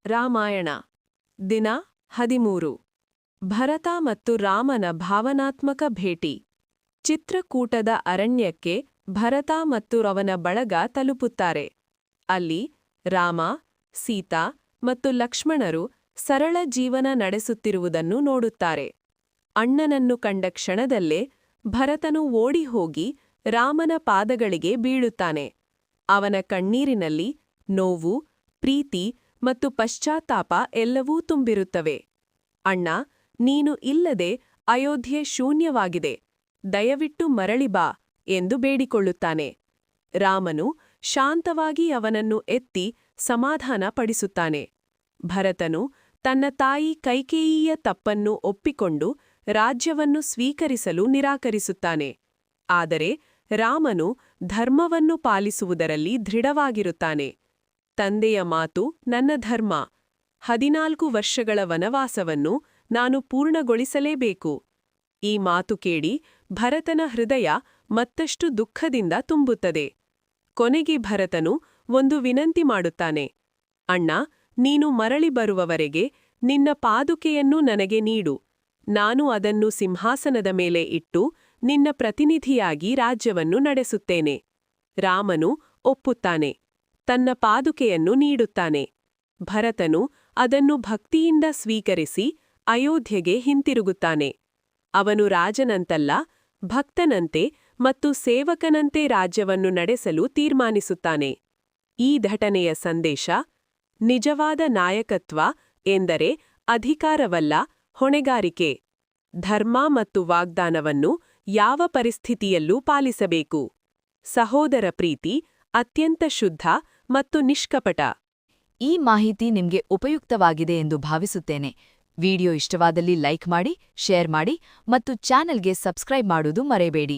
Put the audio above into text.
ರಾಮಾಯಣ ದಿನ 13 ಭರತ ಮತ್ತು ರಾಮನ ಭಾವನಾತ್ಮಕ ಭೇಟಿ ಚಿತ್ರಕೂಟದ ಅರಣ್ಯಕ್ಕೆ ಭರತ ಮತ್ತು ಅವನ ಬಳಗ ತಲುಪುತ್ತಾರೆ. ಅಲ್ಲಿ ರಾಮ, ಸೀತಾ ಮತ್ತು ಲಕ್ಷ್ಮಣರು ಸರಳ ಜೀವನ ನಡೆಸುತ್ತಿರುವುದನ್ನು ನೋಡುತ್ತಾರೆ. ಅಣ್ಣನನ್ನು ಕಂಡ ಕ್ಷಣದಲ್ಲೇ ಭರತನು ಓಡಿಹೋಗಿ ರಾಮನ ಪಾದಗಳಿಗೆ ಬೀಳುತ್ತಾನೆ. ಅವನ ಕಣ್ಣೀರಿನಲ್ಲಿ ನೋವು, ಪ್ರೀತಿ ಮತ್ತು ಪಶ್ಚಾತ್ತಾಪ ಎಲ್ಲವೂ ತುಂಬಿರುತ್ತವೆ. ಅಣ್ಣ, ನೀನು ಇಲ್ಲದೆ ಅಯೋಧ್ಯೆ ಶೂನ್ಯವಾಗಿದೆ, ದಯವಿಟ್ಟು ಮರಳಿ ಬಾ ಎಂದು ಬೇಡಿಕೊಳ್ಳುತ್ತಾನೆ. ರಾಮನು ಶಾಂತವಾಗಿ ಅವನನ್ನು ಎತ್ತಿ ಸಮಾಧಾನ ಪಡಿಸುತ್ತಾನೆ. ಭರತನು ತನ್ನ ತಾಯಿ ಕೈಕೇಯಿಯ ತಪ್ಪನ್ನು ಒಪ್ಪಿಕೊಂಡು ರಾಜ್ಯವನ್ನು ಸ್ವೀಕರಿಸಲು ನಿರಾಕರಿಸುತ್ತಾನೆ. ಆದರೆ ರಾಮನು ಧರ್ಮವನ್ನು ಪಾಲಿಸುವುದರಲ್ಲಿ ದೃಢವಾಗಿರುತ್ತಾನೆ. ತಂದೆಯ ಮಾತು ನನ್ನ ಧರ್ಮ. 14 ವರ್ಷಗಳ ವನವಾಸವನ್ನು ನಾನು ಪೂರ್ಣಗೊಳಿಸಲೇಬೇಕು. ಈ ಮಾತು ಕೇಳಿ ಭರತನ ಹೃದಯ ಮತ್ತಷ್ಟು ದುಃಖದಿಂದ ತುಂಬುತ್ತದೆ. ಕೊನೆಗೆ ಭರತನು ಒಂದು ವಿನಂತಿ ಮಾಡುತ್ತಾನೆ. ಅಣ್ಣ, ನೀನು ಮರಳಿ ಬರುವವರೆಗೆ ನಿನ್ನ ಪಾದುಕೆಯನ್ನು ನನಗೆ ನೀಡು. ನಾನು ಅದನ್ನು ಸಿಂಹಾಸನದ ಮೇಲೆ ಇಟ್ಟು ನಿನ್ನ ಪ್ರತಿನಿಧಿಯಾಗಿ ರಾಜ್ಯವನ್ನು ನಡೆಸುತ್ತೇನೆ. ರಾಮನು ಒಪ್ಪುತ್ತಾನೆ. ತನ್ನ ಪಾದುಕೆಯನ್ನು ನೀಡುತ್ತಾನೆ. ಭರತನು ಅದನ್ನು ಭಕ್ತಿಯಿಂದ ಸ್ವೀಕರಿಸಿ ಅಯೋಧ್ಯೆಗೆ ಹಿಂತಿರುಗುತ್ತಾನೆ. ಅವನು ರಾಜನಂತಲ್ಲ, ಭಕ್ತನಂತೆ ಮತ್ತು ಸೇವಕನಂತೆ ರಾಜ್ಯವನ್ನು ನಡೆಸಲು ತೀರ್ಮಾನಿಸುತ್ತಾನೆ. ಈ ಘಟನೆಯ ಸಂದೇಶ: ನಿಜವಾದ ನಾಯಕತ್ವ ಎಂದರೆ ಅಧಿಕಾರವಲ್ಲ, ಹೊಣೆಗಾರಿಕೆ. ಧರ್ಮ ಮತ್ತು ವಾಗ್ದಾನವನ್ನು ಯಾವ ಪರಿಸ್ಥಿತಿಯಲ್ಲೂ ಪಾಲಿಸಬೇಕು. ಸಹೋದರ ಪ್ರೀತಿ ಅತ್ಯಂತ ಶುದ್ಧ ಮತ್ತು ನಿಷ್ಕಪಟ. ಈ ಮಾಹಿತಿ ನಿಮಗೆ ಉಪಯುಕ್ತವಾಗಿದೆ ಎಂದು ಭಾವಿಸುತ್ತೇನೆ. ವಿಡಿಯೋ ಇಷ್ಟವಾದಲ್ಲಿ ಲೈಕ್ ಮಾಡಿ, ಶೇರ್ ಮಾಡಿ ಮತ್ತು ಚಾನೆಲ್ಗೆ ಸಬ್ಸ್ಕ್ರೈಬ್ ಮಾಡುವುದು ಮರೆಯಬೇಡಿ.